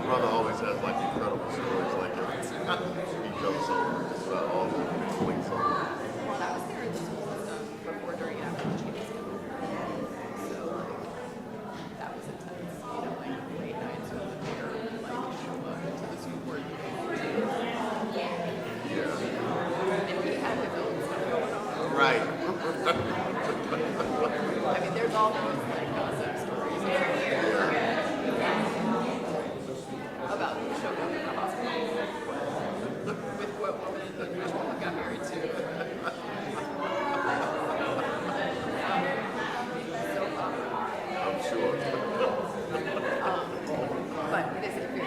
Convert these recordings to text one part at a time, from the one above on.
brother always has like incredible stories like he jumps over just about all the points over. Well, that was there in the school stuff before, during, and after the cheese. So, like, that was intense. You know, like late nights with the mayor, like, show up to the school board meeting. Yeah. And he had his own stuff going on. Right. I mean, there's all those, like, gossip stories about who showed up in the hospital with what woman and which woman got married to. So, I'm sure. but it is a good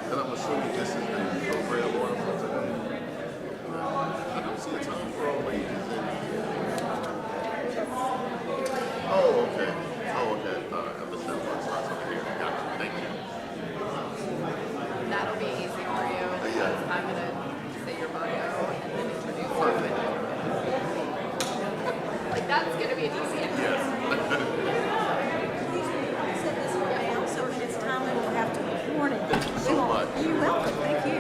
And I'm assuming this is the program order for today. I don't see a time for all ladies in here. Oh, okay. Oh, okay. All right. I understand why it starts over here. Gotcha. Thank you. That'll be easy for you. Yeah. I'm going to say your bio and then introduce you. Perfect. Like, that's going to be an easy intro. Yes. Set this one down so when it's time we will have to warn it. Thank you so much. You're welcome. Thank you.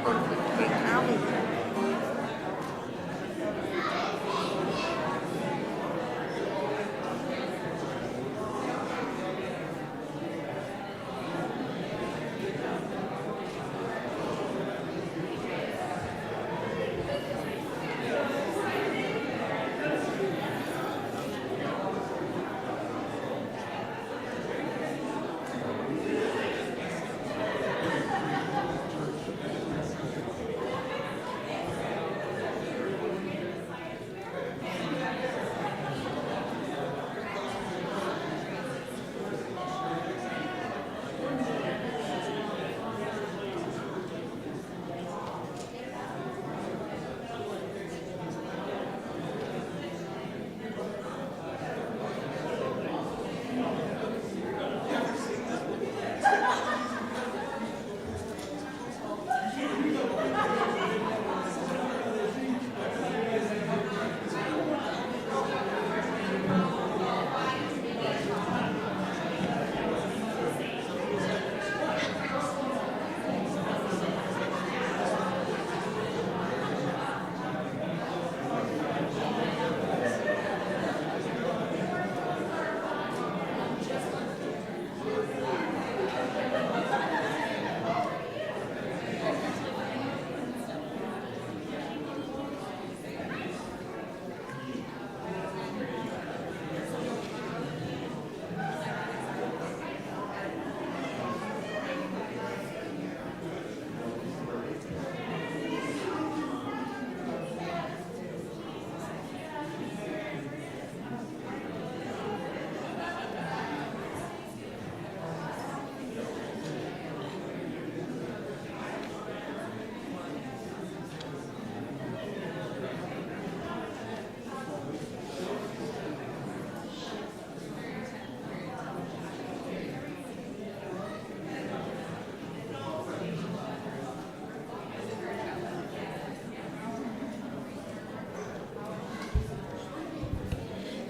Perfect. Thank you. I'll be there.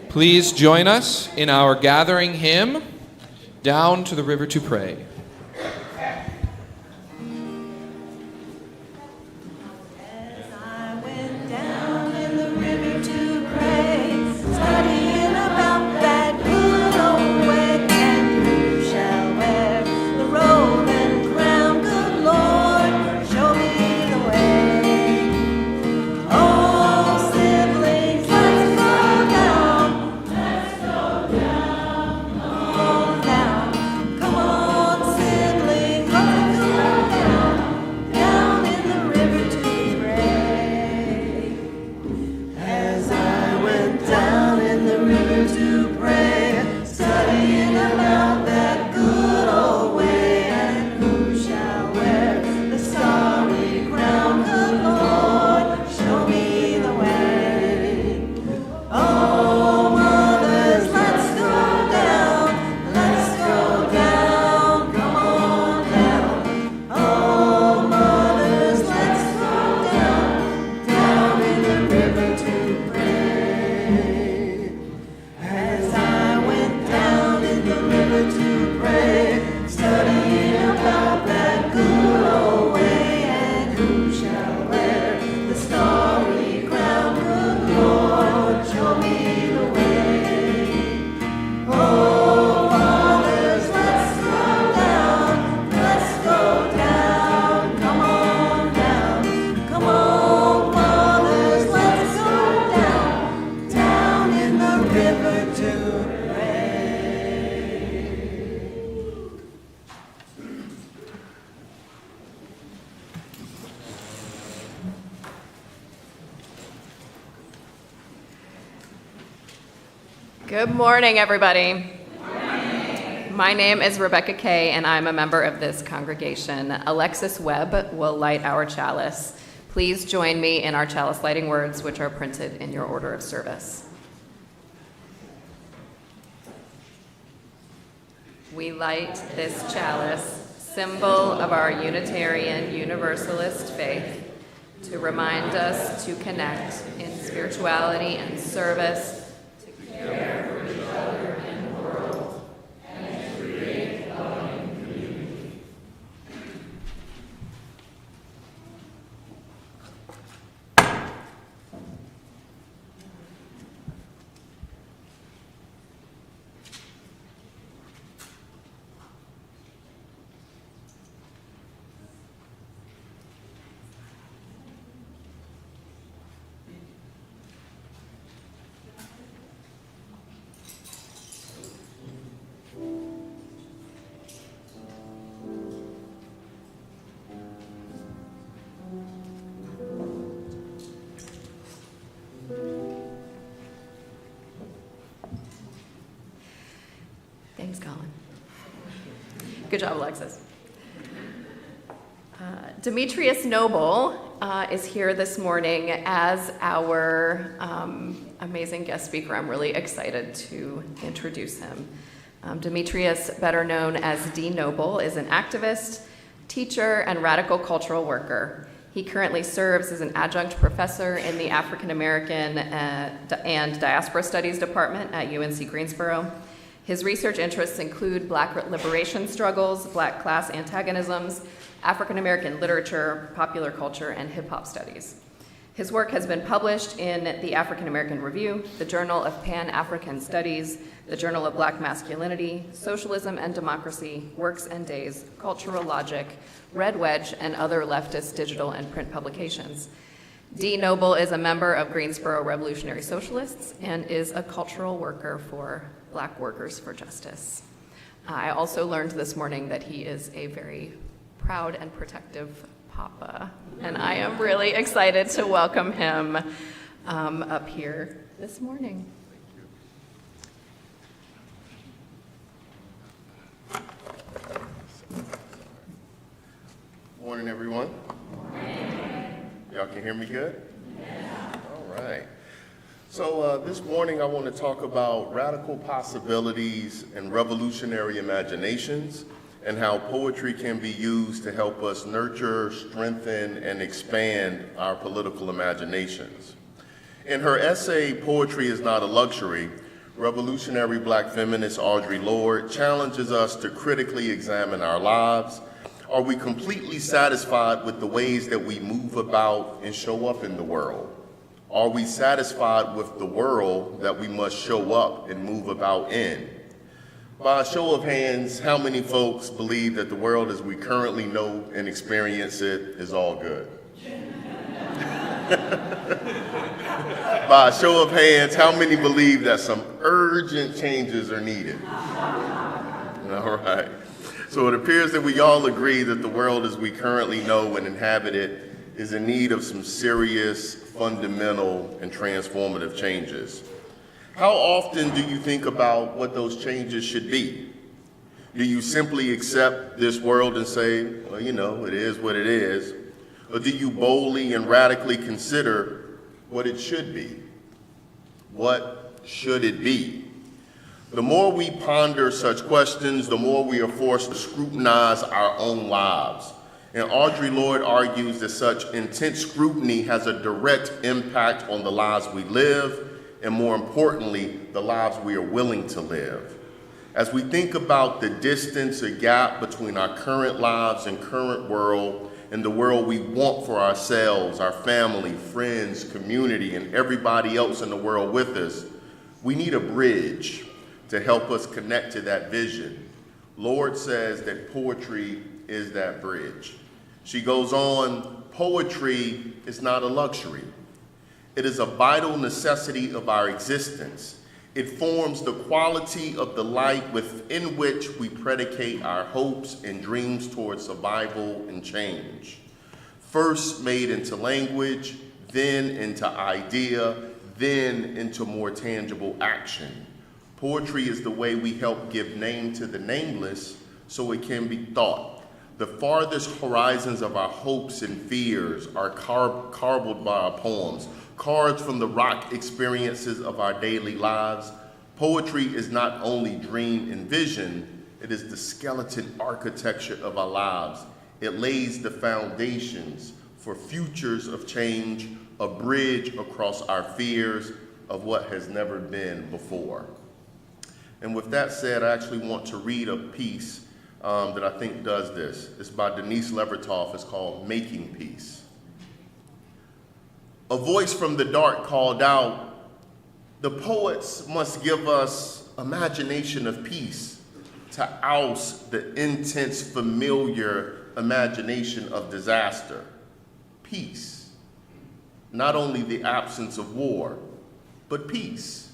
Please join us in our gathering hymn, Down to the River to Pray. As I went down in the river to pray, studying about that good old way, and who shall wear the robe and crown, good Lord, show me the way. Oh, siblings, let's go down, oh, down. Come on, Good morning, everybody. My name is Rebecca Kay, and I'm a member of this congregation. Alexis Webb will light our chalice. Please join me in our chalice lighting words, which are printed in your order of service. We light this chalice, symbol of our Unitarian Universalist faith, to remind us to connect in spirituality and service, to care for each other and the world, and to create a loving community. Thanks, Colin. Good job, Alexis. Demetrius Noble is here this morning as our amazing guest speaker. I'm really excited to introduce him. Demetrius, better known as D. Noble, is an activist, teacher, and radical cultural worker. He currently serves as an adjunct professor in the African American and Diaspora Studies Department at UNC Greensboro. His research interests include Black liberation struggles, Black class antagonisms, African American literature, popular culture, and hip hop studies. His work has been published in the African American Review, the Journal of Pan-African Studies, the Journal of Black Masculinity, Socialism and Democracy, Works and Days, Cultural Logic, Red Wedge, and other leftist digital and print publications. D. Noble is a member of Greensboro Revolutionary Socialists and is a cultural worker for Black Workers for Justice. I also learned this morning that he is a very proud and protective papa, and I am really excited to welcome him up here this morning. Morning, everyone. Y'all can hear me good? Yeah. All right. So this morning I want to talk about radical possibilities and revolutionary imaginations and how poetry can be used to help us nurture, strengthen, and expand our political imaginations. In her essay, Poetry is Not a Luxury, revolutionary Black feminist Audre Lorde challenges us to critically examine our lives. Are we completely satisfied with the ways that we move about and show up in the world? Are we satisfied with the world that we must show up and move about in? By a show of hands, how many folks believe that the world as we currently know and experience it is all good? By a show of hands, how many believe that some urgent changes are needed? All right. So it appears that we all agree that the world as we currently know and inhabit it is in need of some serious, fundamental, and transformative changes. How often do you think about what those changes should be? Do you simply accept this world and say, well, you know, it is what it is? Or do you boldly and radically consider what it should be? What should it be? The more we ponder such questions, the more we are forced to scrutinize our own lives. And Audre Lorde argues that such intense scrutiny has a direct impact on the lives we live, and more importantly, the lives we are willing to live. As we think about the distance or gap between our current lives and current world and the world we want for ourselves, our family, friends, community, and everybody else in the world with us, we need a bridge to help us connect to that vision. Lorde says that poetry is that bridge. She goes on, poetry is not a luxury. It is a vital necessity of our existence. It forms the quality of the light within which we predicate our hopes and dreams towards survival and change. First made into language, then into idea, then into more tangible action. Poetry is the way we help give name to the nameless so it can be thought. The farthest horizons of our hopes and fears are carved by our poems, cards from the rock experiences of our daily lives. Poetry is not only dream and vision, it is the skeleton architecture of our lives. It lays the foundations for futures of change, a bridge across our fears of what has never been before. And with that said, I actually want to read a piece that I think does this. It's by Denise Levertov. It's called Making Peace. A voice from the dark called out, "The poets must give us imagination of peace to oust the intense, familiar imagination of disaster. Peace, not only the absence of war, but peace.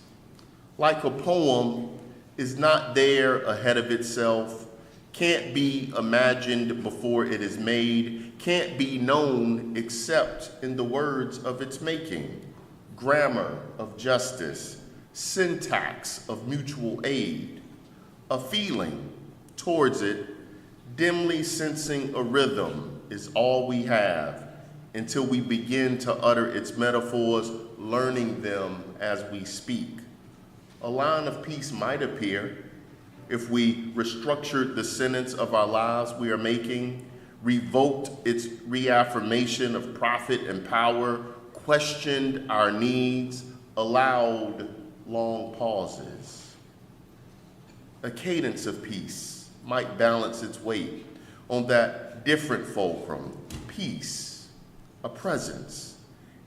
Like a poem, is not there ahead of itself, can't be imagined before it is made, can't be known except in the words of its making, grammar of justice, syntax of mutual aid, a feeling towards it, dimly sensing a rhythm is all we have until we begin to utter its metaphors, learning them as we speak. A line of peace might appear if we restructured the sentence of our lives we are making, revoked its reaffirmation of profit and power, questioned our needs, allowed long pauses. A cadence of peace might balance its weight on that different fulcrum, peace, a presence,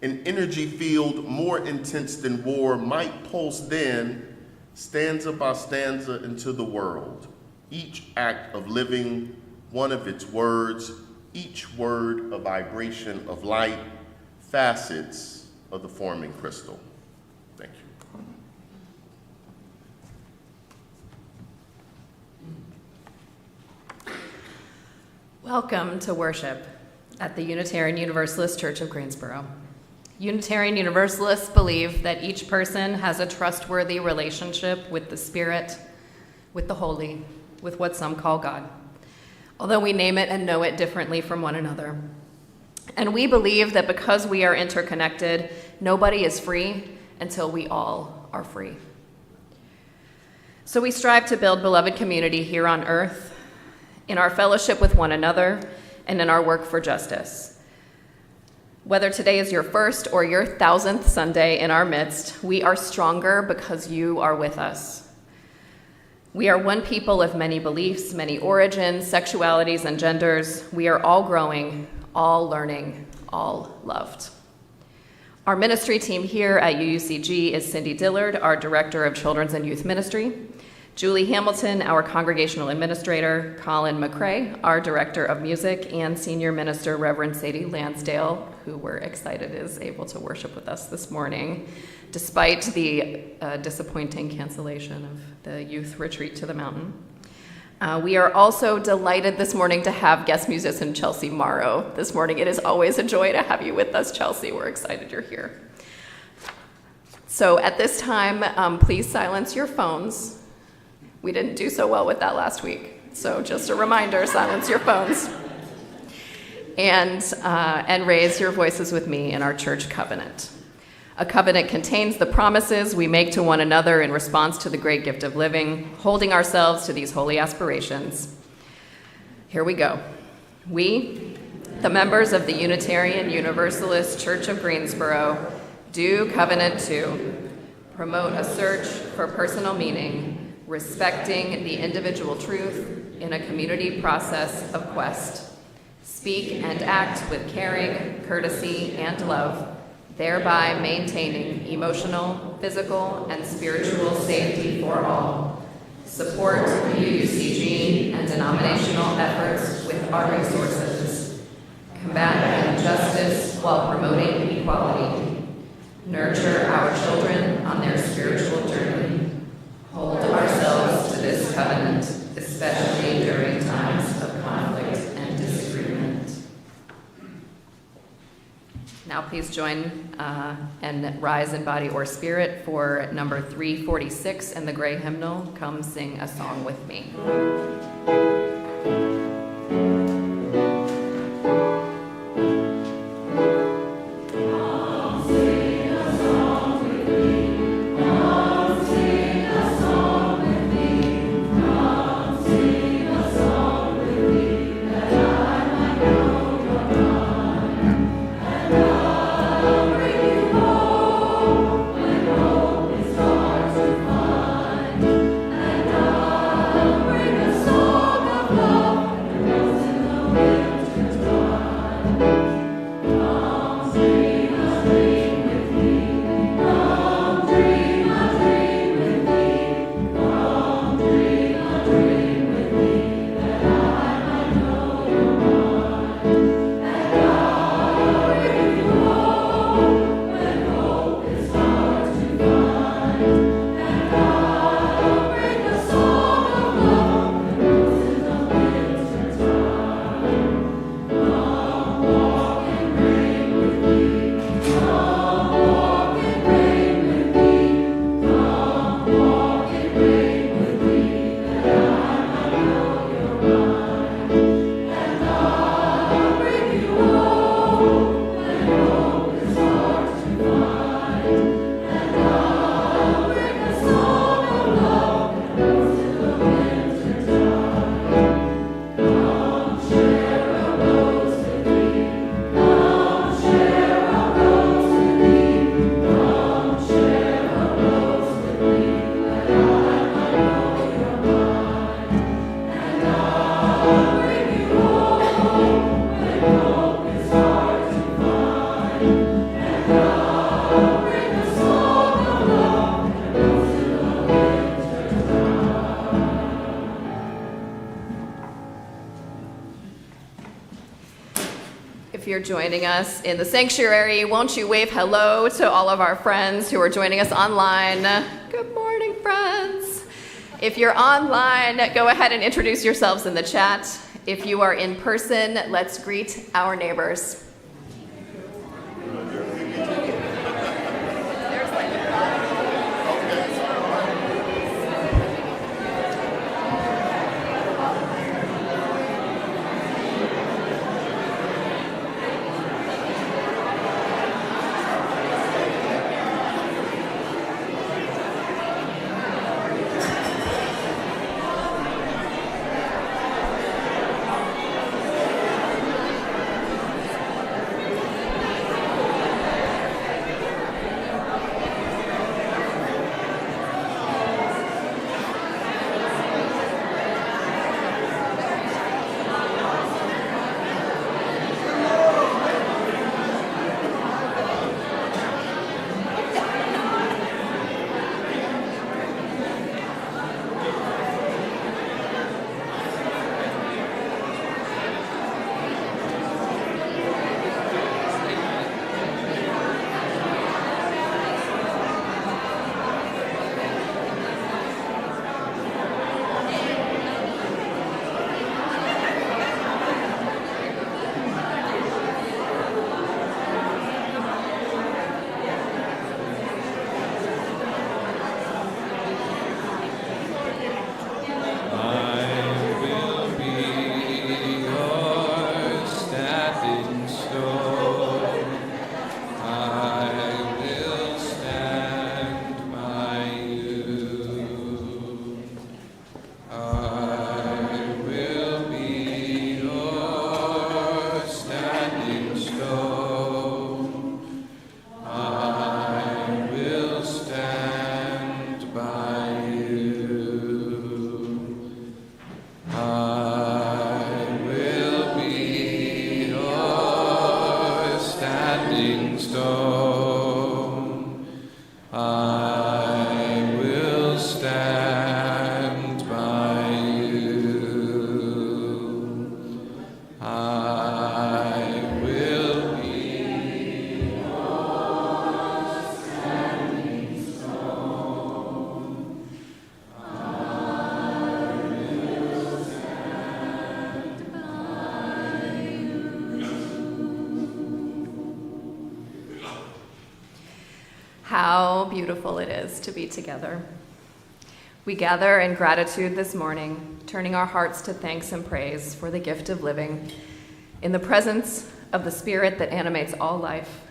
an energy field more intense than war might pulse then, stanza by stanza into the world, each act of living, one of its words, each word a vibration of light, facets of the forming crystal. Thank you. Welcome to worship at the Unitarian Universalist Church of Greensboro. Unitarian Universalists believe that each person has a trustworthy relationship with the Spirit, with the Holy, with what some call God, although we name it and know it differently from one another. And we believe that because we are interconnected, nobody is free until we all are free. So we strive to build beloved community here on earth, in our fellowship with one another, and in our work for justice. Whether today is your first or your 1,000th Sunday in our midst, we are stronger because you are with us. We are one people of many beliefs, many origins, sexualities, and genders. We are all growing, all learning, all loved. Our ministry team here at UUCG is Cindy Dillard, our Director of Children's and Youth Ministry, Julie Hamilton, our Congregational Administrator, Colin McCrae, our Director of Music, and Senior Minister Reverend Sadie Lansdale, who we're excited is able to worship with us this morning, despite the disappointing cancellation of the youth retreat to the mountain. We are also delighted this morning to have guest musician Chelsea Morrow this morning. It is always a joy to have you with us, Chelsea. We're excited you're here. So at this time, please silence your phones. We didn't do so well with that last week. So just a reminder, silence your phones. And raise your voices with me in our church covenant. A covenant contains the promises we make to one another in response to the great gift of living, holding ourselves to these holy aspirations. Here we go. We, the members of the Unitarian Universalist Church of Greensboro, do covenant to promote a search for personal meaning, respecting the individual truth in a community process of quest, speak and act with caring, courtesy, and love, thereby maintaining emotional, physical, and spiritual safety for all, support UUCG and denominational efforts with our resources, combat injustice while promoting equality, nurture our children on their spiritual journey, hold ourselves to this covenant, especially during times of conflict and disagreement. Now please join and rise in body or spirit for number 346 and the gray hymnal, Come Sing a Song with Me. If you're joining us in the sanctuary, won't you wave hello to all of our friends who are joining us online? Good morning, friends. If you're online, go ahead and introduce yourselves in the chat. If you are in person, let's greet our neighbors. How beautiful it is to be together. We gather in gratitude this morning, turning our hearts to thanks and praise for the gift of living, in the presence of the Spirit that animates all life,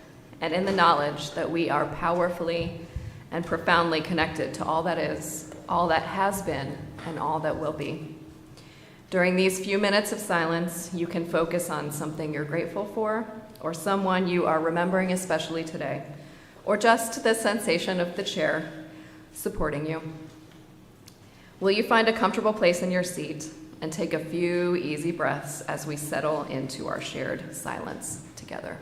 and in the knowledge that we are powerfully and profoundly connected to all that is, all that has been, and all that will be. During these few minutes of silence, you can focus on something you're grateful for, or someone you are remembering especially today, or just the sensation of the chair supporting you. Will you find a comfortable place in your seat and take a few easy breaths as we settle into our shared silence together?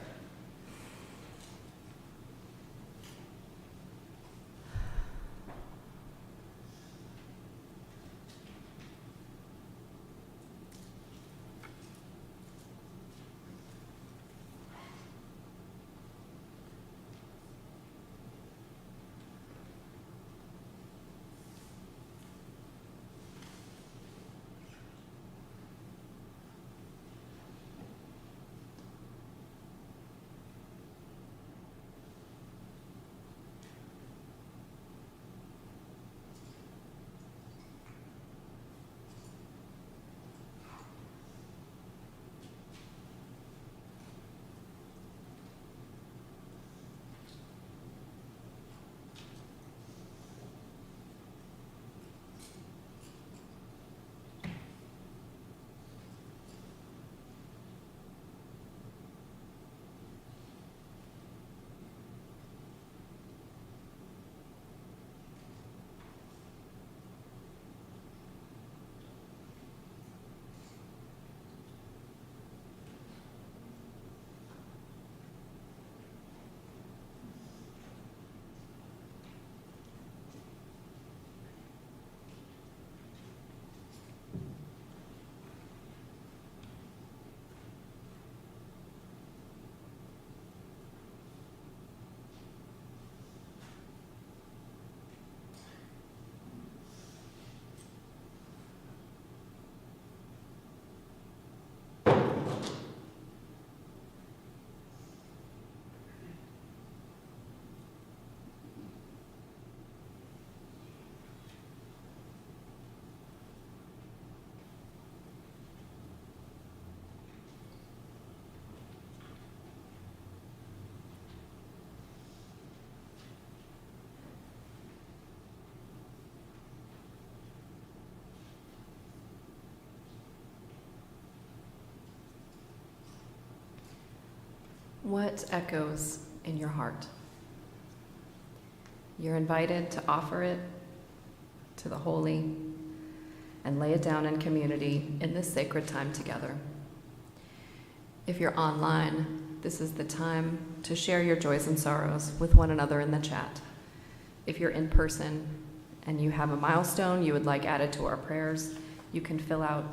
What echoes in your heart? You're invited to offer it to the holy and lay it down in community in this sacred time together. If you're online, this is the time to share your joys and sorrows with one another in the chat. If you're in person and you have a milestone you would like added to our prayers, you can fill out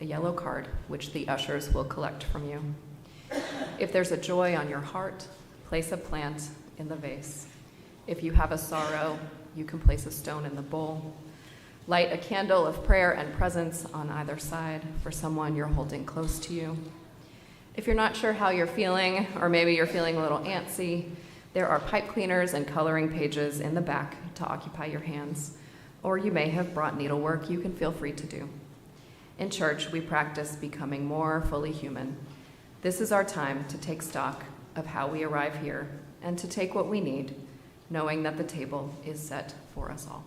a yellow card, which the ushers will collect from you. If there's a joy on your heart, place a plant in the vase. If you have a sorrow, you can place a stone in the bowl. Light a candle of prayer and presence on either side for someone you're holding close to you. If you're not sure how you're feeling, or maybe you're feeling a little antsy, there are pipe cleaners and coloring pages in the back to occupy your hands. Or you may have brought needlework you can feel free to do. In church, we practice becoming more fully human. This is our time to take stock of how we arrive here and to take what we need, knowing that the table is set for us all.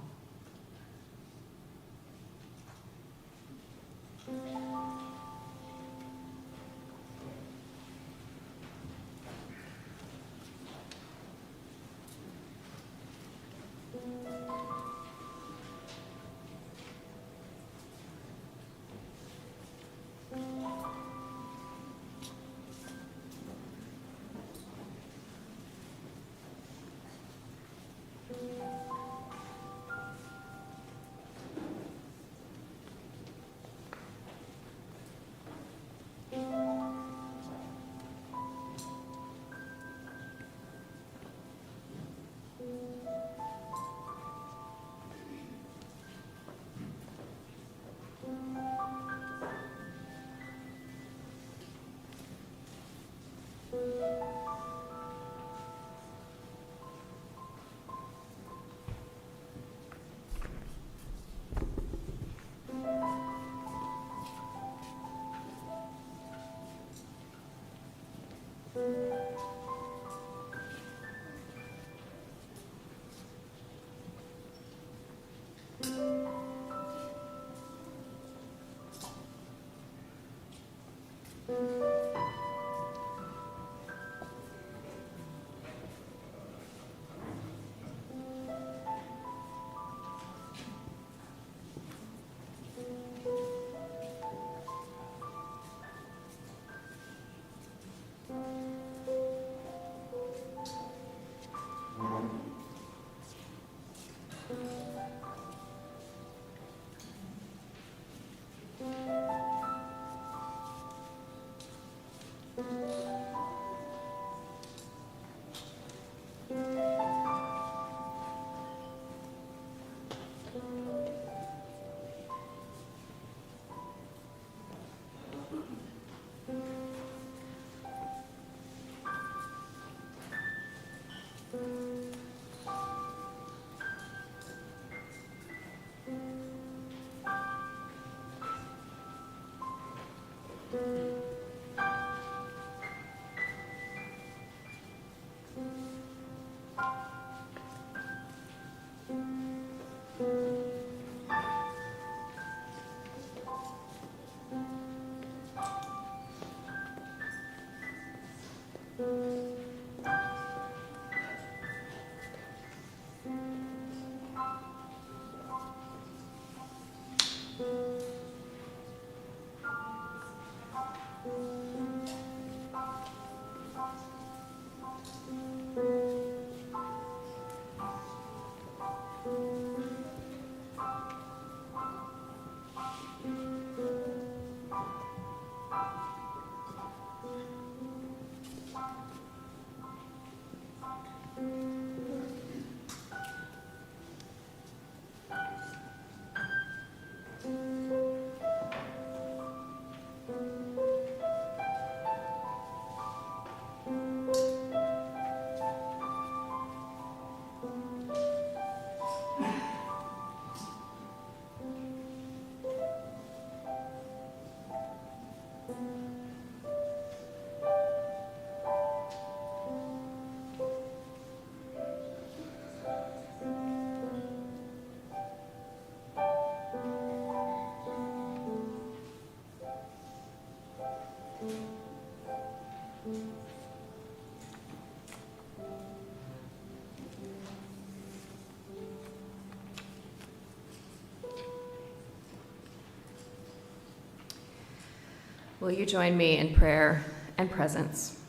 Will you join me in prayer and presence?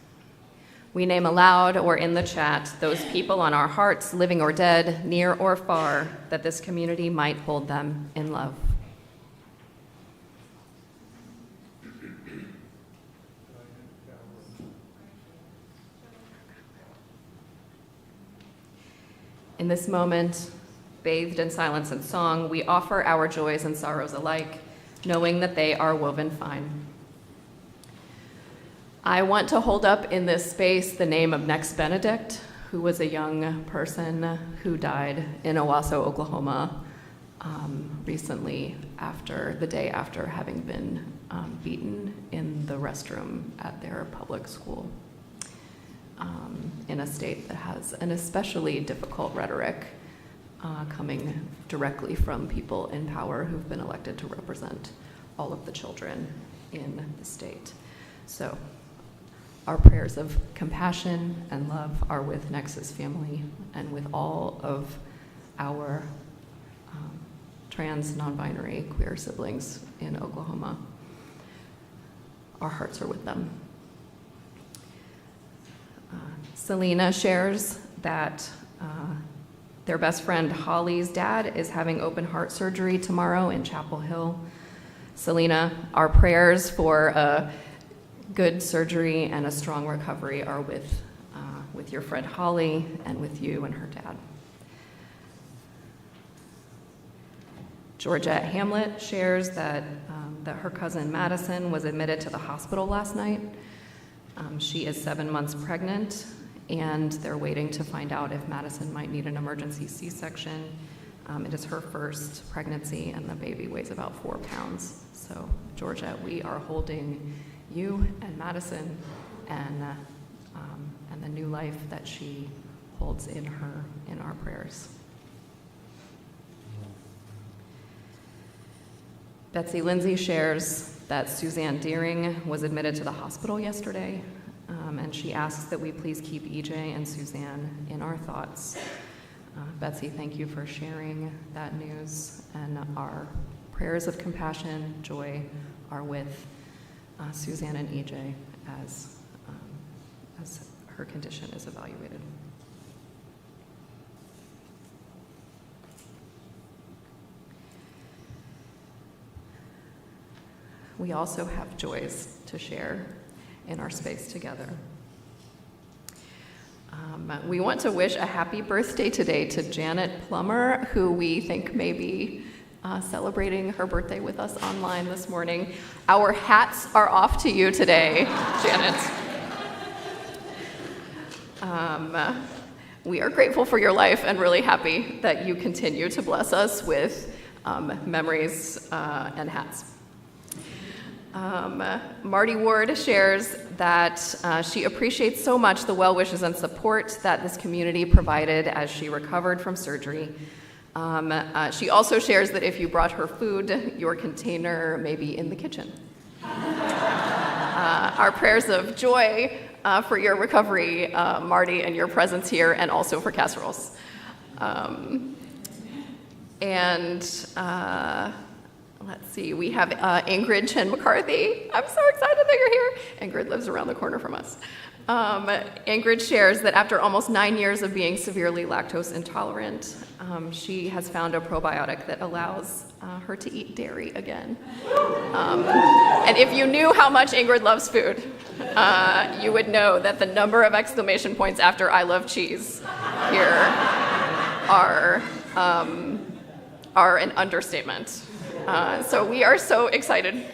We name aloud or in the chat those people on our hearts, living or dead, near or far, that this community might hold them in love. In this moment, bathed in silence and song, we offer our joys and sorrows alike, knowing that they are woven fine. I want to hold up in this space the name of Nex Benedict, who was a young person who died in Owasso, Oklahoma, recently the day after having been beaten in the restroom at their public school, in a state that has an especially difficult rhetoric coming directly from people in power who've been elected to represent all of the children in the state. So our prayers of compassion and love are with Nex's family and with all of our trans, non-binary, queer siblings in Oklahoma. Our hearts are with them. Selena shares that their best friend Holly's dad is having open heart surgery tomorrow in Chapel Hill. Selena, our prayers for a good surgery and a strong recovery are with your friend Holly and with you and her dad. Georgette Hamlet shares that her cousin Madison was admitted to the hospital last night. She is 7 months pregnant, and they're waiting to find out if Madison might need an emergency C-section. It is her first pregnancy, and the baby weighs about 4 pounds. So, Georgette, we are holding you and Madison and the new life that she holds in her in our prayers. Betsy Lindsay shares that Suzanne Deering was admitted to the hospital yesterday, and she asks that we please keep EJ and Suzanne in our thoughts. Betsy, thank you for sharing that news, and our prayers of compassion, joy are with Suzanne and EJ as her condition is evaluated. we also have joys to share in our space together. We want to wish a happy birthday today to Janet Plummer, who we think may be celebrating her birthday with us online this morning. Our hats are off to you today, Janet. We are grateful for your life and really happy that you continue to bless us with memories and hats. Marty Ward shares that she appreciates so much the well wishes and support that this community provided as she recovered from surgery. She also shares that if you brought her food, your container may be in the kitchen. Our prayers of joy for your recovery, Marty, and your presence here, and also for casseroles. Let's see, we have Ingrid Chen McCarthy. I'm so excited that you're here. Ingrid lives around the corner from us. Ingrid shares that after almost 9 years of being severely lactose intolerant, she has found a probiotic that allows her to eat dairy again. And if you knew how much Ingrid loves food, you would know that the number of exclamation points after "I love cheese" here are an understatement. So we are so excited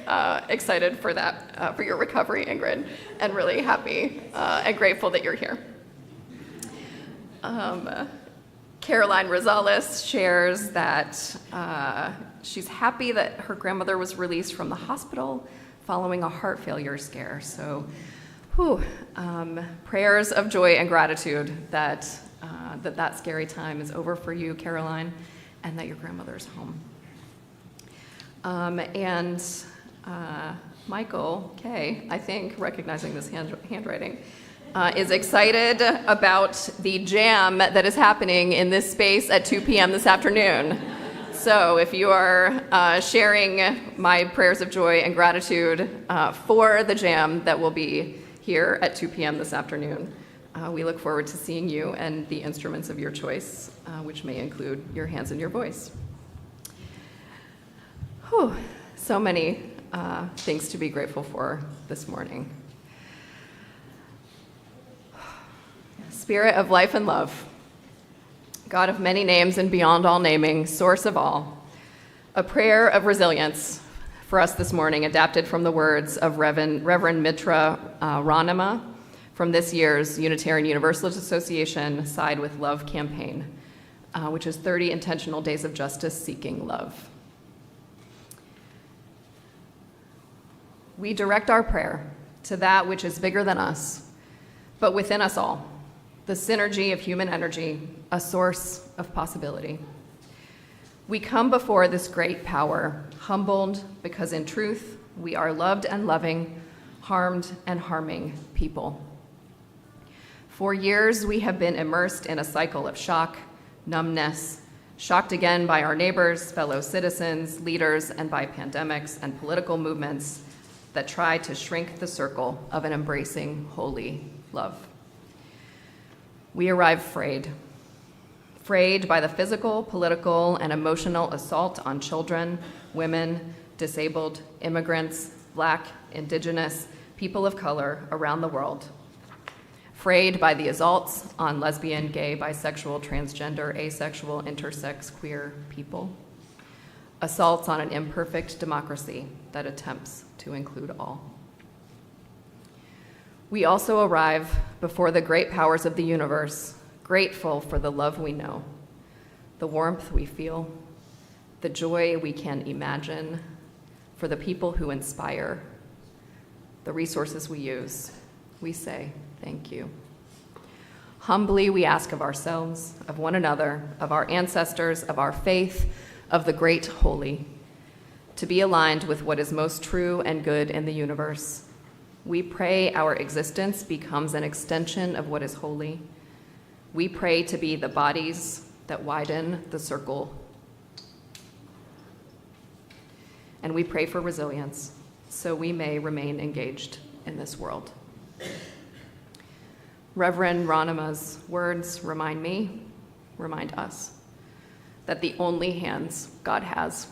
for that, for your recovery, Ingrid, and really happy and grateful that you're here. Caroline Rosales shares that she's happy that her grandmother was released from the hospital following a heart failure scare. So, prayers of joy and gratitude that that scary time is over for you, Caroline, and that your grandmother's home. Michael K., I think, recognizing this handwriting, is excited about the jam that is happening in this space at 2 p.m. this afternoon. So if you are sharing my prayers of joy and gratitude for the jam that will be here at 2 p.m. this afternoon, we look forward to seeing you and the instruments of your choice, which may include your hands and your voice. So many things to be grateful for this morning. Spirit of life and love, God of many names and beyond all naming, source of all, a prayer of resilience for us this morning, adapted from the words of Reverend Mitra Ranama from this year's Unitarian Universalist Association Side with Love campaign, which is 30 intentional days of justice seeking love. We direct our prayer to that which is bigger than us, but within us all, the synergy of human energy, a source of possibility. We come before this great power, humbled because in truth, we are loved and loving, harmed and harming people. For years, we have been immersed in a cycle of shock, numbness, shocked again by our neighbors, fellow citizens, leaders, and by pandemics and political movements that try to shrink the circle of an embracing, holy love. We arrive frayed by the physical, political, and emotional assault on children, women, disabled, immigrants, Black, Indigenous, people of color around the world. Frayed by the assaults on lesbian, gay, bisexual, transgender, asexual, intersex, queer people. Assaults on an imperfect democracy that attempts to include all. We also arrive before the great powers of the universe, grateful for the love we know, the warmth we feel, the joy we can imagine, for the people who inspire, the resources we use. We say thank you. Humbly we ask of ourselves, of one another, of our ancestors, of our faith, of the great holy, to be aligned with what is most true and good in the universe. We pray our existence becomes an extension of what is holy. We pray to be the bodies that widen the circle. And we pray for resilience so we may remain engaged in this world. Reverend Ranama's words remind us, that the only hands God has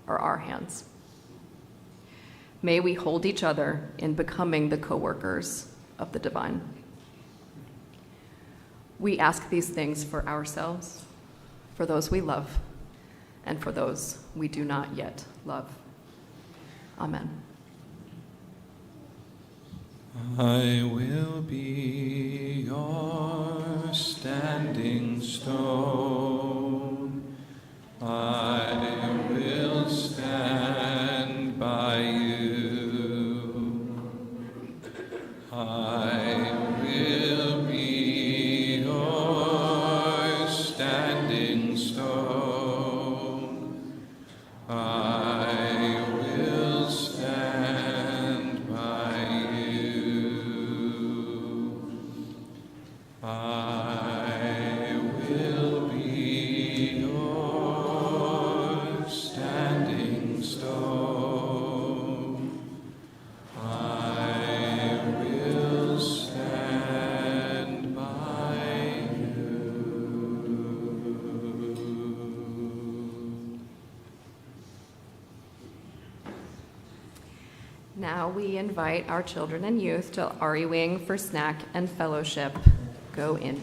are our hands. May we hold each other in becoming the co-workers of the divine. We ask these things for ourselves, for those we love, and for those we do not yet love. Amen. I will be your standing stone. I will stand by you. I will be your standing stone. I will stand by you. I will be your standing stone. I will stand by you. Now we invite our children and youth to RE Wing for snack and fellowship. Go in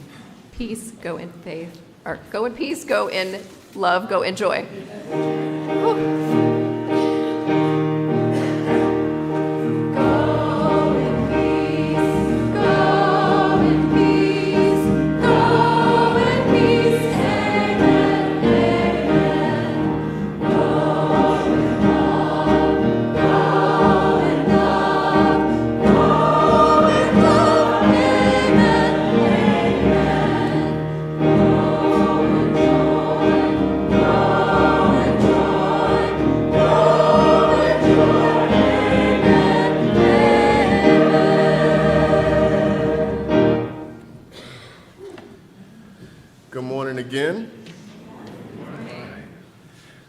peace, go in faith, or go in peace, go in love, go in joy. Good morning again.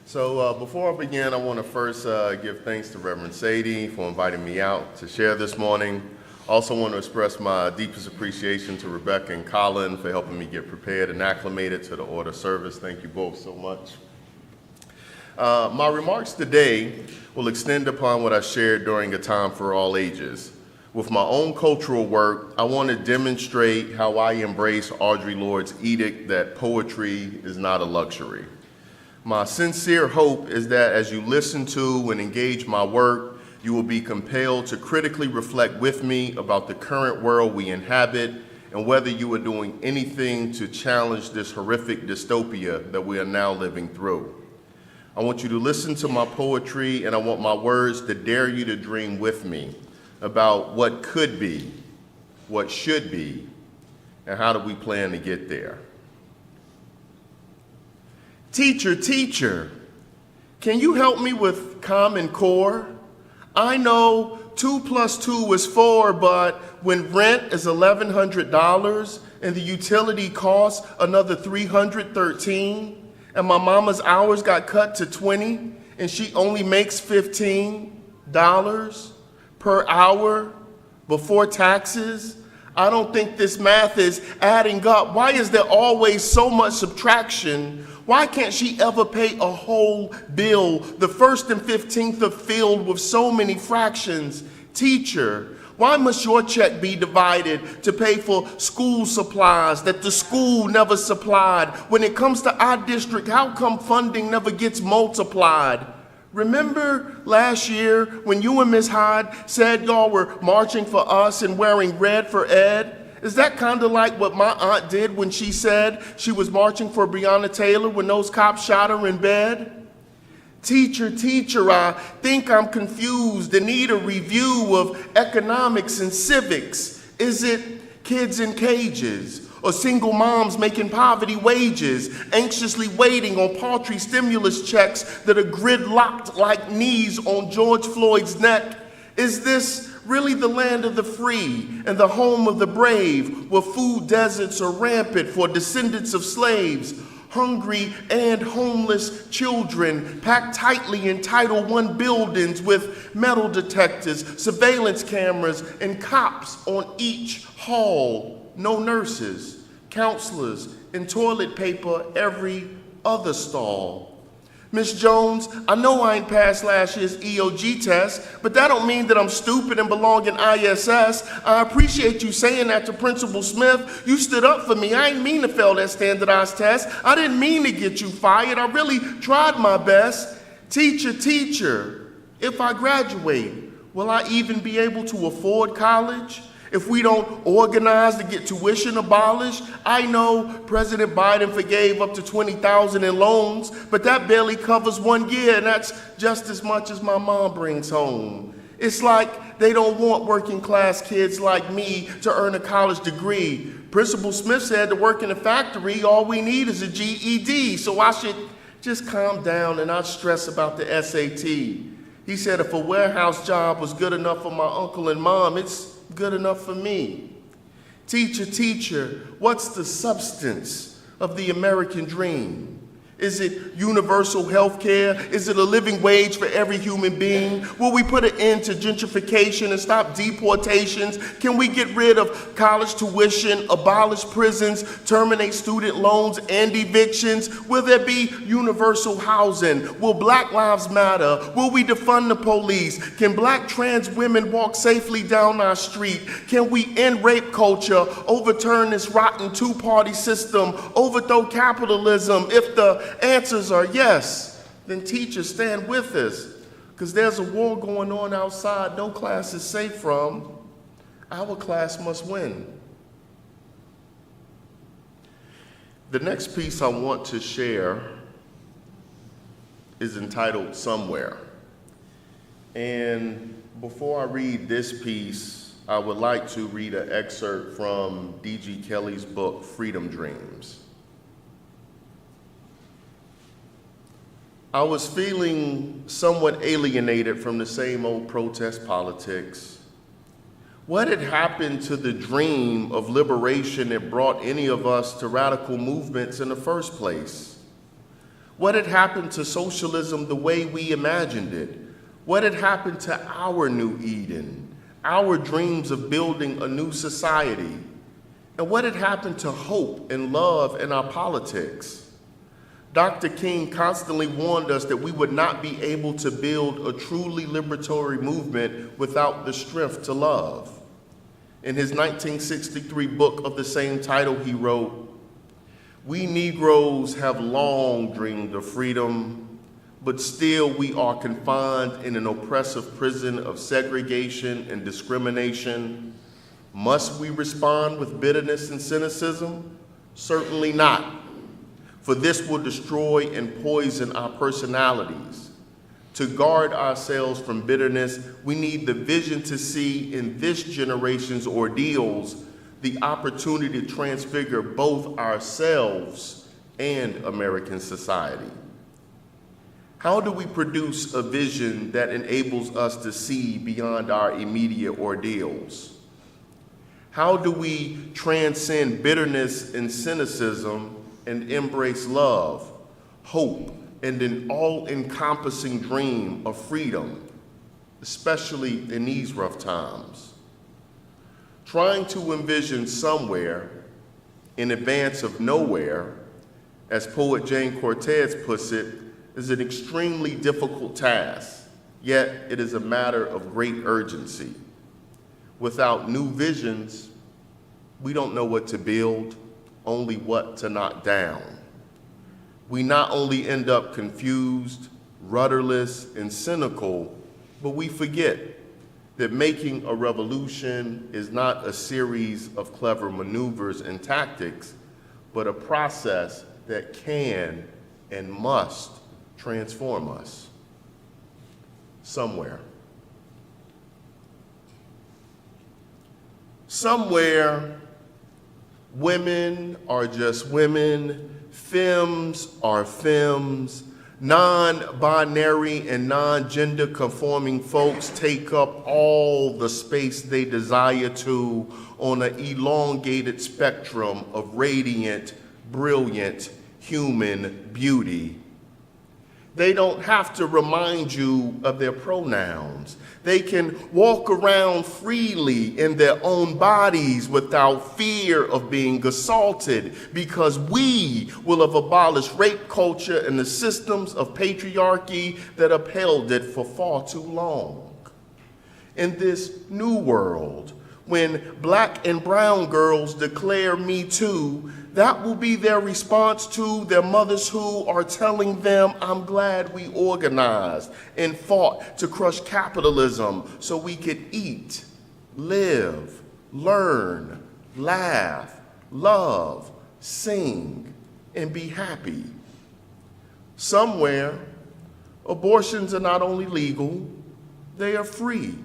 So before I begin, I want to first give thanks to Reverend Sadie for inviting me out to share this morning. Also want to express my deepest appreciation to Rebecca and Colin for helping me get prepared and acclimated to the order service. Thank you both so much. My remarks today will extend upon what I shared during A Time for All Ages. With my own cultural work, I want to demonstrate how I embrace Audre Lorde's edict that poetry is not a luxury. My sincere hope is that as you listen to and engage my work, you will be compelled to critically reflect with me about the current world we inhabit and whether you are doing anything to challenge this horrific dystopia that we are now living through. I want you to listen to my poetry, and I want my words to dare you to dream with me about what could be, what should be, and how do we plan to get there. Teacher, teacher, can you help me with Common Core? I know 2 + 2 is 4, but when rent is $1,100 and the utility costs another $313, and my mama's hours got cut to 20 and she only makes $15 per hour before taxes, I don't think this math is adding up. Why is there always so much subtraction? Why can't she ever pay a whole bill? The 1st and 15th are filled with so many fractions. Teacher, why must your check be divided to pay for school supplies that the school never supplied? When it comes to our district, how come funding never gets multiplied? Remember last year when you and Ms. Hyde said y'all were marching for us and wearing red for Ed? Is that kind of like what my aunt did when she said she was marching for Breonna Taylor when those cops shot her in bed? Teacher, teacher, I think I'm confused and need a review of economics and civics. Is it kids in cages? Or single moms making poverty wages, anxiously waiting on paltry stimulus checks that are gridlocked like knees on George Floyd's neck? Is this really the land of the free and the home of the brave, where food deserts are rampant for descendants of slaves? Hungry and homeless children packed tightly in Title I buildings with metal detectors, surveillance cameras, and cops on each hall. No nurses, counselors, and toilet paper every other stall. Miss Jones, I know I ain't passed last year's EOG test, but that don't mean that I'm stupid and belong in ISS. I appreciate you saying that to Principal Smith. You stood up for me. I ain't mean to fail that standardized test. I didn't mean to get you fired. I really tried my best. Teacher, if I graduate, will I even be able to afford college? If we don't organize to get tuition abolished? I know President Biden forgave up to $20,000 in loans, but that barely covers 1 year, and that's just as much as my mom brings home. It's like they don't want working class kids like me to earn a college degree. Principal Smith said to work in a factory, all we need is a GED, so I should just calm down and not stress about the SAT. He said if a warehouse job was good enough for my uncle and mom, it's good enough for me. Teacher, what's the substance of the American dream? Is it universal health care? Is it a living wage for every human being? Will we put an end to gentrification and stop deportations? Can we get rid of college tuition, abolish prisons, terminate student loans and evictions? Will there be universal housing? Will Black Lives Matter? Will we defund the police? Can Black trans women walk safely down our street? Can we end rape culture, overturn this rotten two-party system, overthrow capitalism? If the answers are yes, then teachers, stand with us, because there's a war going on outside no class is safe from. Our class must win. The next piece I want to share is entitled Somewhere. And before I read this piece, I would like to read an excerpt from D.G. Kelly's book, Freedom Dreams. I was feeling somewhat alienated from the same old protest politics. What had happened to the dream of liberation that brought any of us to radical movements in the first place? What had happened to socialism the way we imagined it? What had happened to our new Eden, our dreams of building a new society? And what had happened to hope and love in our politics? Dr. King constantly warned us that we would not be able to build a truly liberatory movement without the strength to love. In his 1963 book of the same title, he wrote, "We Negroes have long dreamed of freedom, but still we are confined in an oppressive prison of segregation and discrimination. Must we respond with bitterness and cynicism? Certainly not. For this will destroy and poison our personalities. To guard ourselves from bitterness, we need the vision to see in this generation's ordeals the opportunity to transfigure both ourselves and American society. How do we produce a vision that enables us to see beyond our immediate ordeals? How do we transcend bitterness and cynicism and embrace love, hope, and an all-encompassing dream of freedom, especially in these rough times? Trying to envision somewhere in advance of nowhere, as poet Jane Cortez puts it, is an extremely difficult task, yet it is a matter of great urgency. Without new visions, we don't know what to build, only what to knock down. We not only end up confused, rudderless, and cynical, but we forget that making a revolution is not a series of clever maneuvers and tactics, but a process that can and must transform us. Somewhere. Somewhere, women are just women, femmes are femmes, non-binary and non-gender conforming folks take up all the space they desire to on an elongated spectrum of radiant, brilliant human beauty. They don't have to remind you of their pronouns. They can walk around freely in their own bodies without fear of being assaulted, because we will have abolished rape culture and the systems of patriarchy that upheld it for far too long. In this new world, when black and brown girls declare Me Too, that will be their response to their mothers who are telling them, I'm glad we organized and fought to crush capitalism so we could eat, live, learn, laugh, love, sing, and be happy. Somewhere, abortions are not only legal, they are free.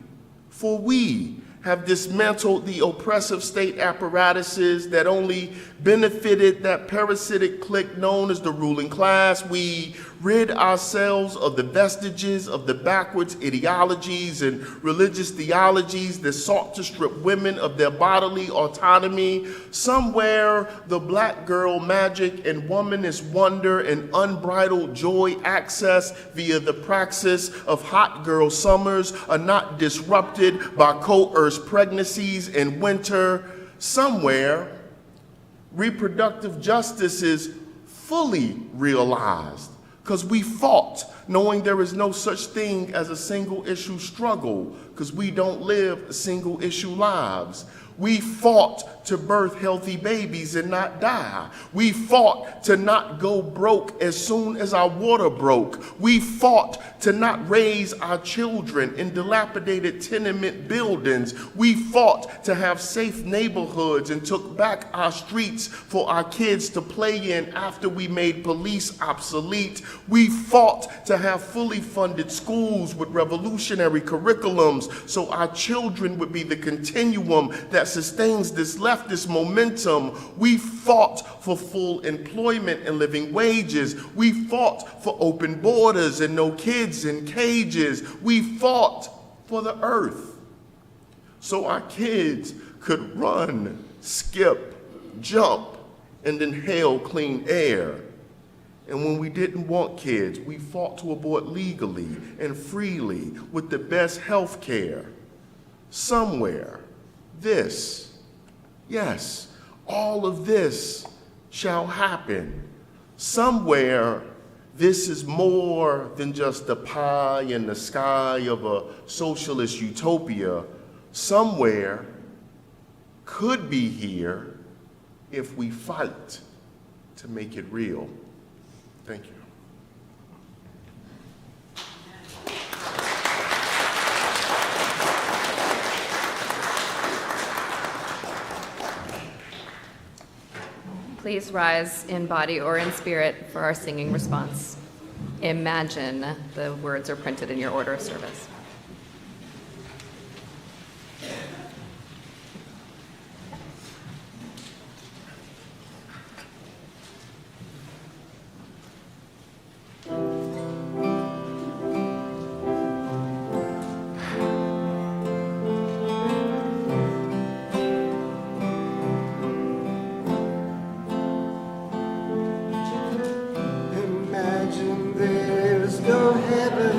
For we have dismantled the oppressive state apparatuses that only benefited that parasitic clique known as the ruling class. We rid ourselves of the vestiges of the backwards ideologies and religious theologies that sought to strip women of their bodily autonomy. Somewhere, the black girl magic and womanist wonder and unbridled joy access via the praxis of hot girl summers are not disrupted by coerced pregnancies in winter. Somewhere, reproductive justice is fully realized, because we fought knowing there is no such thing as a single issue struggle, because we don't live single issue lives. We fought to birth healthy babies and not die. We fought to not go broke as soon as our water broke. We fought to not raise our children in dilapidated tenement buildings. We fought to have safe neighborhoods and took back our streets for our kids to play in after we made police obsolete. We fought to have fully funded schools with revolutionary curriculums so our children would be the continuum that sustains this leftist momentum. We fought for full employment and living wages. We fought for open borders and no kids in cages. We fought for the earth so our kids could run, skip, jump, and inhale clean air. And when we didn't want kids, we fought to abort legally and freely with the best health care. Somewhere, this, yes, all of this shall happen. Somewhere, this is more than just the pie in the sky of a socialist utopia. Somewhere could be here if we fight to make it real. Thank you. Please rise in body or in spirit for our singing response. Imagine. The words are printed in your order of service. Imagine there's no heaven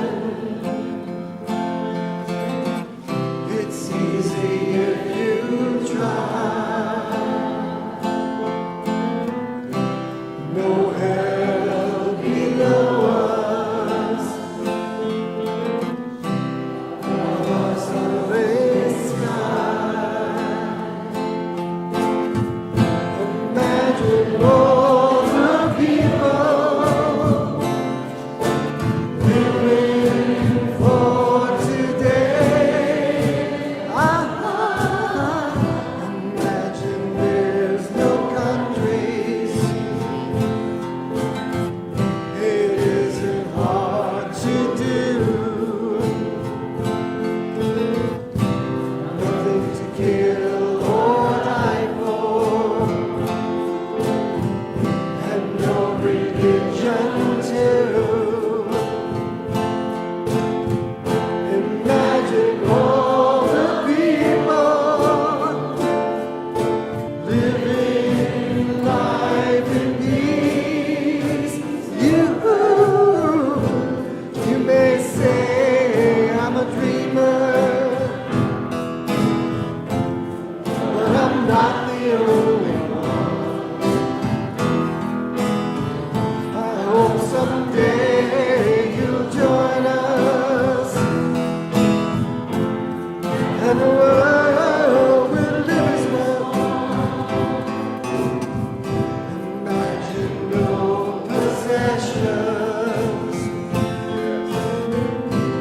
someday you'll join us, and the world will live as well. Imagine no possessions.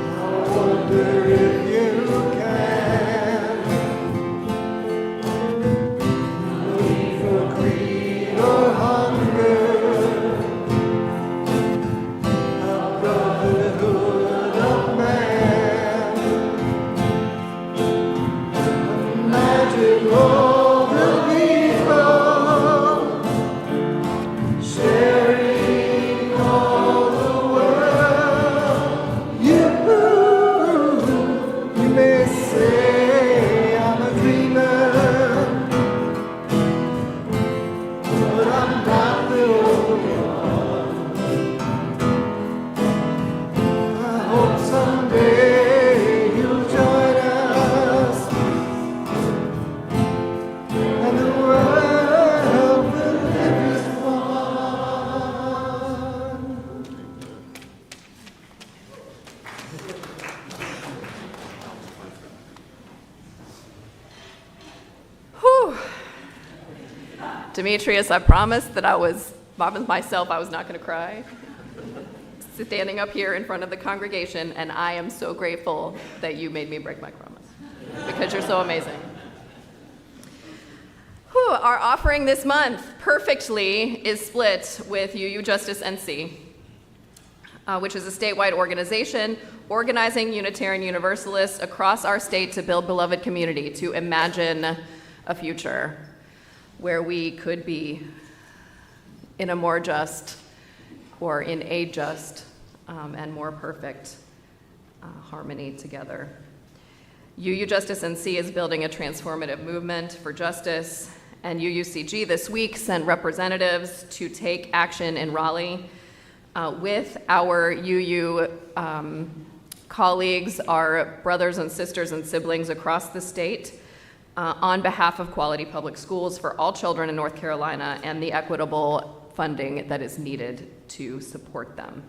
I wonder if you can. No need for greed or hunger. A brotherhood of man. Imagine all the people sharing all the world. You may say I'm a dreamer, but I'm not the only one. I hope someday you'll join us, and the world will live as one. Whew. Demetrius, I promised myself I was not going to cry. Standing up here in front of the congregation, and I am so grateful that you made me break my promise because you're so amazing. Whew, our offering this month perfectly is split with UU Justice NC, which is a statewide organization organizing Unitarian Universalists across our state to build beloved community, to imagine a future where we could be in a more just or in a just and more perfect harmony together. UU Justice NC is building a transformative movement for justice, and UUCG this week sent representatives to take action in Raleigh with our UU colleagues, our brothers and sisters and siblings across the state, on behalf of quality public schools for all children in North Carolina and the equitable funding that is needed to support them.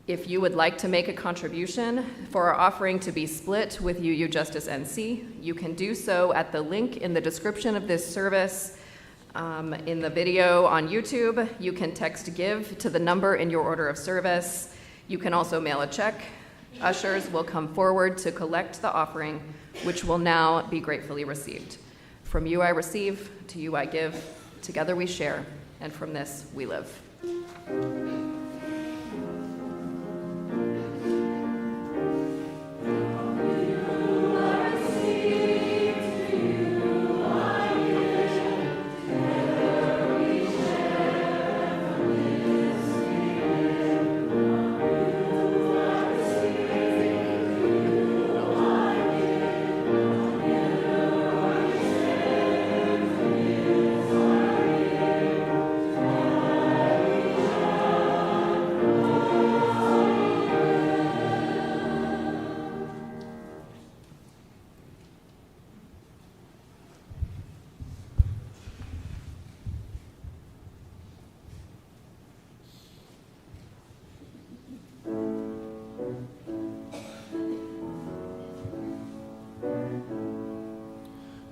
If you would like to make a contribution for our offering to be split with UU Justice NC, you can do so at the link in the description of this service. In the video on YouTube, you can text GIVE to the number in your order of service. You can also mail a check. Ushers will come forward to collect the offering, which will now be gratefully received. From you I receive, to you I give. Together we share, and from this we live.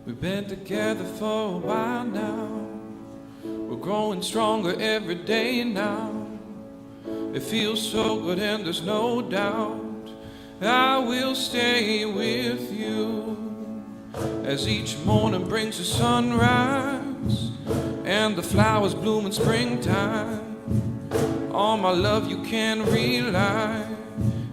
We've been together for a while now. We're growing stronger every day now. It feels so good and there's no doubt I will stay with you. As each morning brings the sunrise and the flowers bloom in springtime, on my love you can rely,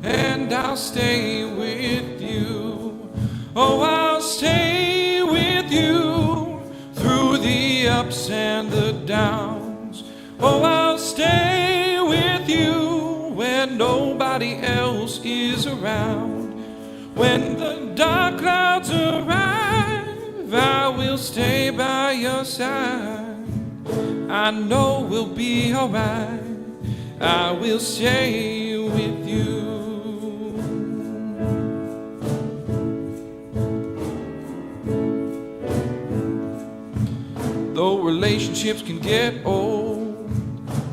and I'll stay with you. Oh, I'll stay with you through the ups and the downs. Oh, I'll stay with you when nobody else is around. When the dark clouds arrive, I will stay by your side. I know we'll be alright. I will stay with you. Though relationships can get old,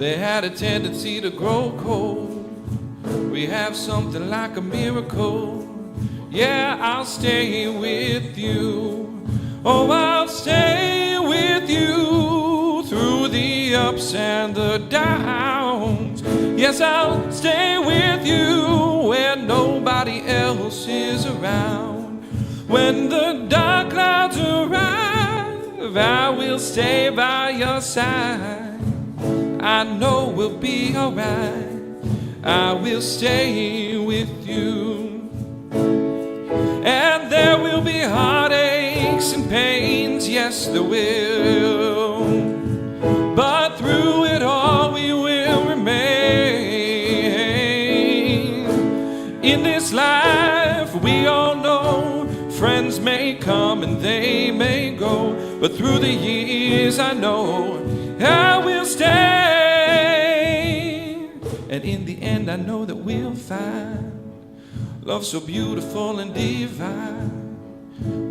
they had a tendency to grow cold. We have something like a miracle. Yeah, I'll stay with you. Oh, I'll stay with you through the ups and the downs. Yes, I'll stay with you when nobody else is around. When the dark clouds arrive, I will stay by your side. I know we'll be alright. I will stay with you. And there will be heartaches and pains, yes there will. But through it all we will remain. In this life we all know friends may come and they may go, but through the years I know I will stay. And in the end I know that we'll find love so beautiful and divine.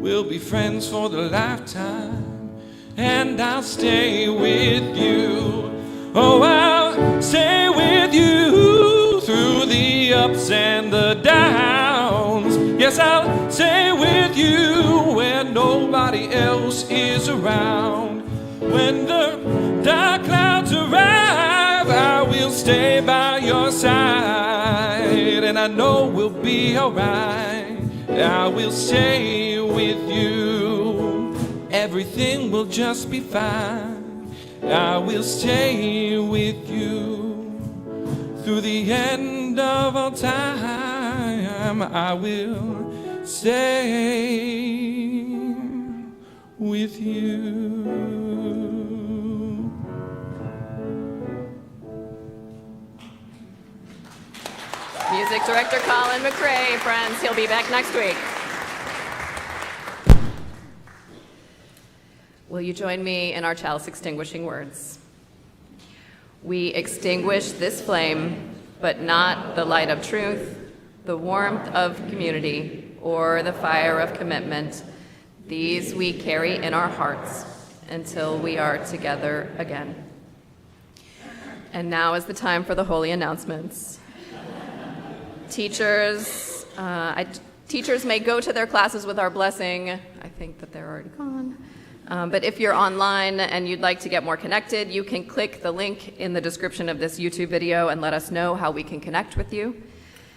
We'll be friends for the lifetime, and I'll stay with you. Oh, I'll stay with you through the ups and the downs. Yes, I'll stay with you when nobody else is around. When the dark clouds arrive, I will stay by your side, and I know we'll be alright. I will stay with you. Everything will just be fine. I will stay with you through the end of all time. I will stay with you. Music director Colin McRae, friends. He'll be back next week. Will you join me in our chalice extinguishing words? We extinguish this flame, but not the light of truth, the warmth of community, or the fire of commitment. These we carry in our hearts until we are together again. And now is the time for the holy announcements. Teachers may go to their classes with our blessing. I think that they're already gone. But if you're online and you'd like to get more connected, you can click the link in the description of this YouTube video and let us know how we can connect with you.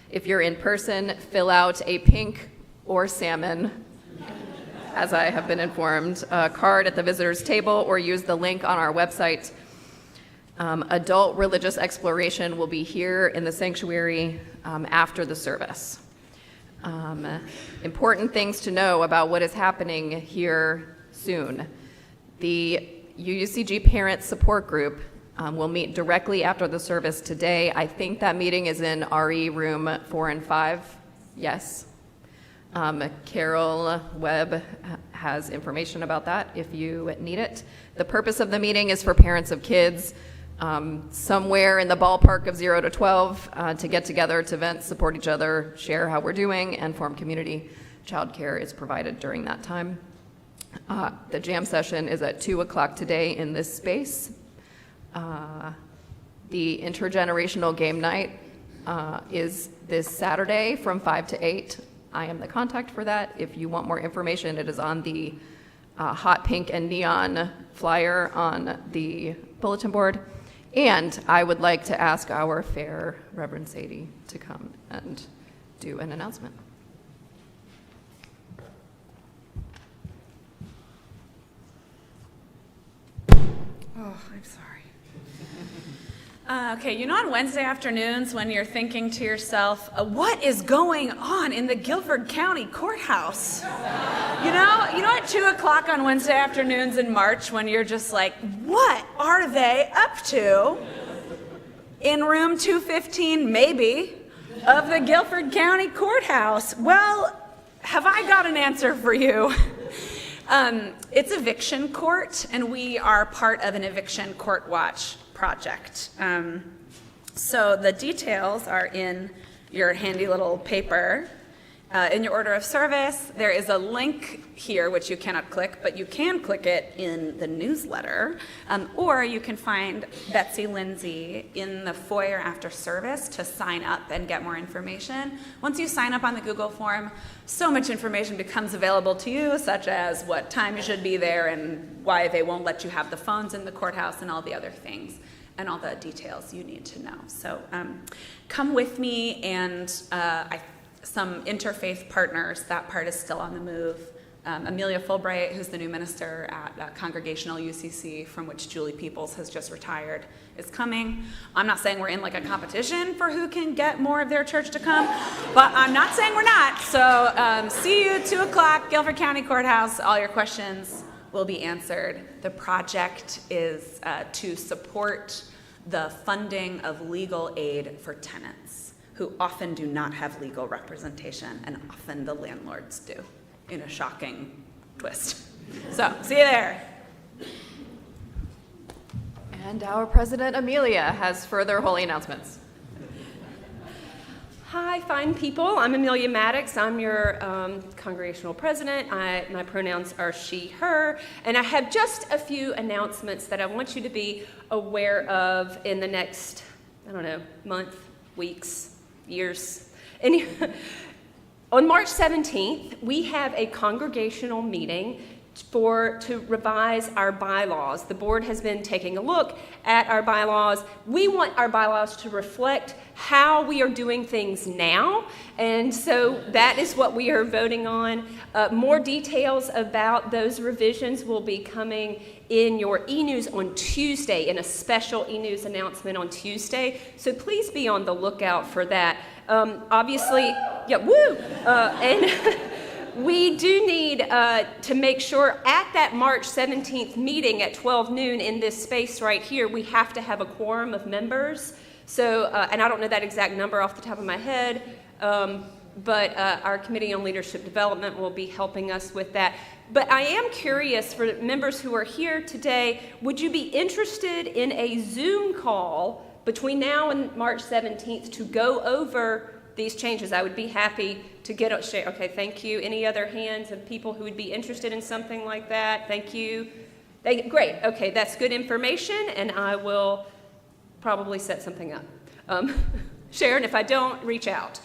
If you're in person, fill out a pink or salmon, as I have been informed, card at the visitors table, or use the link on our website. Adult religious exploration will be here in the sanctuary after the service. Important things to know about what is happening here soon. The UUCG Parent Support Group will meet directly after the service today. I think that meeting is in RE room 4 and 5. Yes. Carol Webb has information about that if you need it. The purpose of the meeting is for parents of kids somewhere in the ballpark of 0 to 12 to get together to vent, support each other, share how we're doing, and form community. Childcare is provided during that time. The jam session is at 2 o'clock today in this space. The intergenerational game night is this Saturday from 5 to 8. I am the contact for that. If you want more information, it is on the hot pink and neon flyer on the bulletin board. And I would like to ask our fair Reverend Sadie to come and do an announcement. Oh, I'm sorry. Okay, you know on Wednesday afternoons when you're thinking to yourself, what is going on in the Guilford County Courthouse? You know at 2 o'clock on Wednesday afternoons in March when you're just like, what are they up to? In room 215, maybe, of the Guilford County Courthouse. Well, have I got an answer for you? It's eviction court, and we are part of an eviction court watch project. So the details are in your handy little paper. In your order of service, there is a link here which you cannot click, but you can click it in the newsletter, or you can find Betsy Lindsay in the foyer after service to sign up and get more information. Once you sign up on the Google form, so much information becomes available to you, such as what time you should be there and why they won't let you have the phones in the courthouse and all the other things and all the details you need to know. So come with me, and some interfaith partners, that part is still on the move. Amelia Fulbright, who's the new minister at Congregational UCC, from which Julie Peoples has just retired, is coming. I'm not saying we're in like a competition for who can get more of their church to come, but I'm not saying we're not. So see you 2 o'clock, Guilford County Courthouse. All your questions will be answered. The project is to support the funding of legal aid for tenants who often do not have legal representation, and often the landlords do, in a shocking twist. So, see you there. And our President Amelia has further holy announcements. Hi, fine people. I'm Amelia Maddox. I'm your congregational president. My pronouns are she, her, and I have just a few announcements that I want you to be aware of in the next, month, weeks, years. On March 17th, we have a congregational meeting to revise our bylaws. The board has been taking a look at our bylaws. We want our bylaws to reflect how we are doing things now, and so that is what we are voting on. More details about those revisions will be coming in your e-news on Tuesday, in a special e-news announcement on Tuesday, so please be on the lookout for that. Obviously, and we do need to make sure at that March 17th meeting at 12 noon in this space right here, we have to have a quorum of members. So, and I don't know that exact number off the top of my head, but our Committee on Leadership Development will be helping us with that. But I am curious, for members who are here today, would you be interested in a Zoom call between now and March 17th to go over these changes? I would be happy to get a share. Okay, thank you. Any other hands of people who would be interested in something like that? Thank you. Great. Okay, that's good information, and I will probably set something up. Sharon, if I don't, reach out.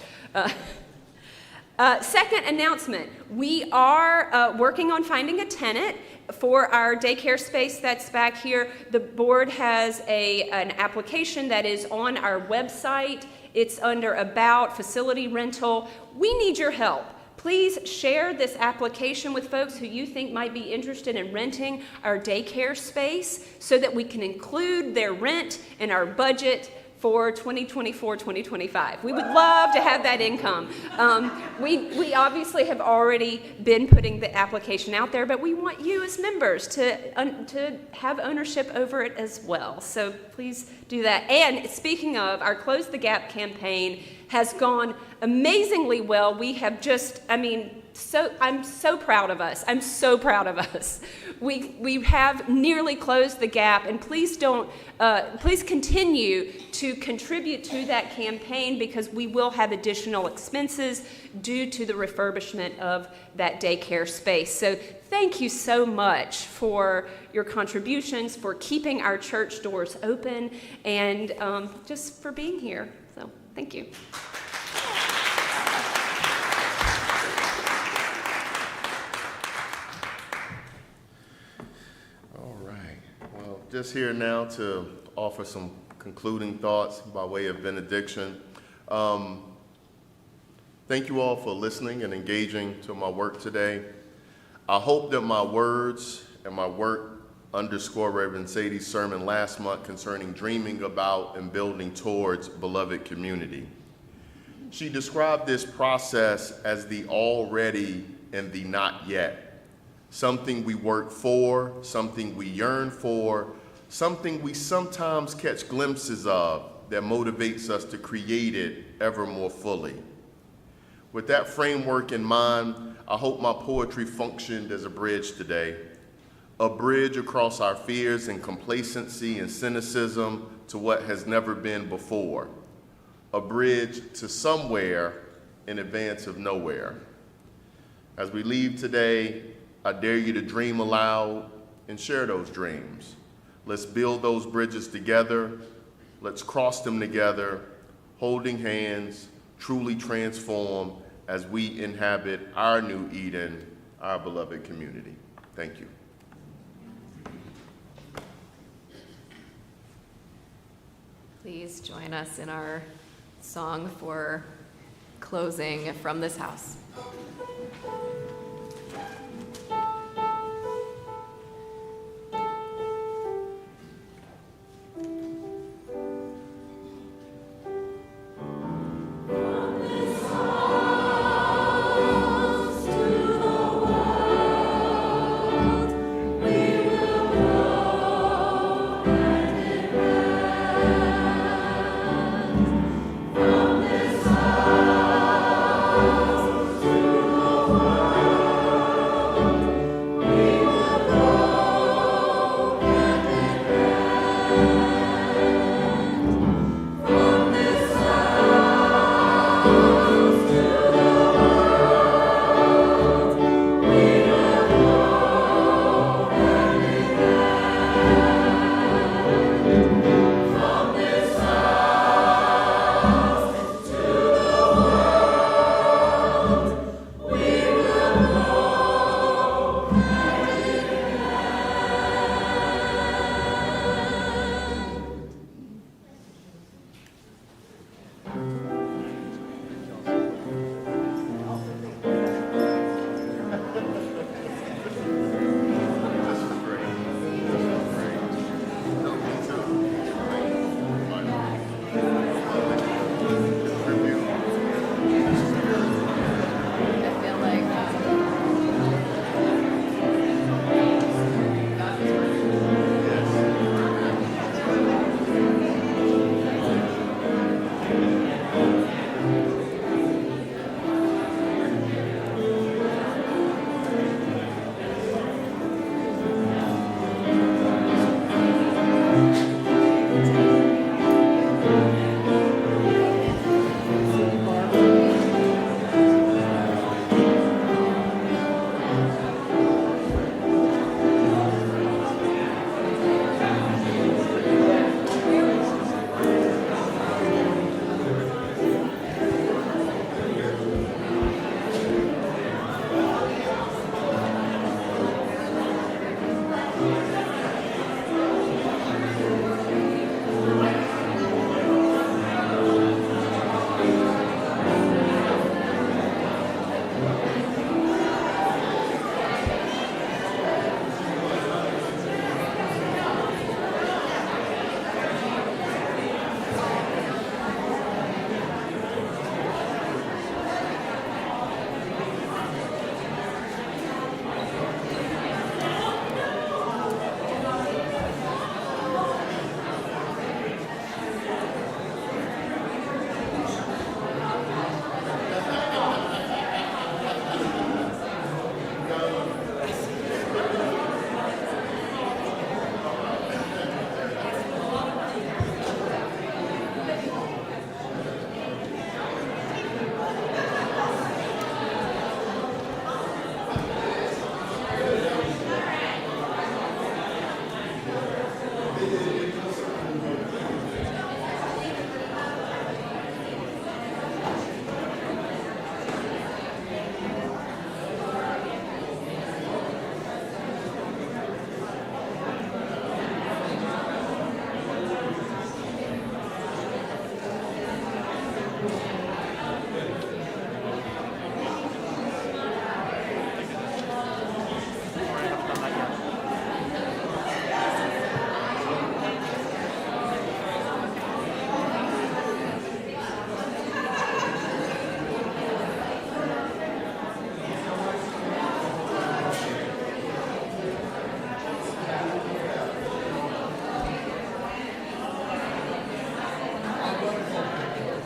Second announcement, we are working on finding a tenant for our daycare space that's back here. The board has an application that is on our website. It's under About Facility Rental. We need your help. Please share this application with folks who you think might be interested in renting our daycare space so that we can include their rent in our budget for 2024-2025. We would love to have that income. We obviously have already been putting the application out there, but we want you as members to have ownership over it as well. So please do that. And speaking of, our Close the Gap campaign has gone amazingly well. We have just, I'm so proud of us. I'm so proud of us. We have nearly closed the gap, and please continue to contribute to that campaign, because we will have additional expenses due to the refurbishment of that daycare space. So thank you so much for your contributions, for keeping our church doors open, and just for being here. So thank you. Just here now to offer some concluding thoughts by way of benediction. Thank you all for listening and engaging to my work today. I hope that my words and my work underscore Reverend Sadie's sermon last month concerning dreaming about and building towards beloved community. She described this process as the already and the not yet. Something we work for, something we yearn for, something we sometimes catch glimpses of that motivates us to create it ever more fully. With that framework in mind, I hope my poetry functioned as a bridge today, a bridge across our fears and complacency and cynicism to what has never been before, a bridge to somewhere in advance of nowhere. As we leave today, I dare you to dream aloud and share those dreams. Let's build those bridges together. Let's cross them together, holding hands, truly transform as we inhabit our new Eden, our beloved community. Thank you. Please join us in our song for closing from this house.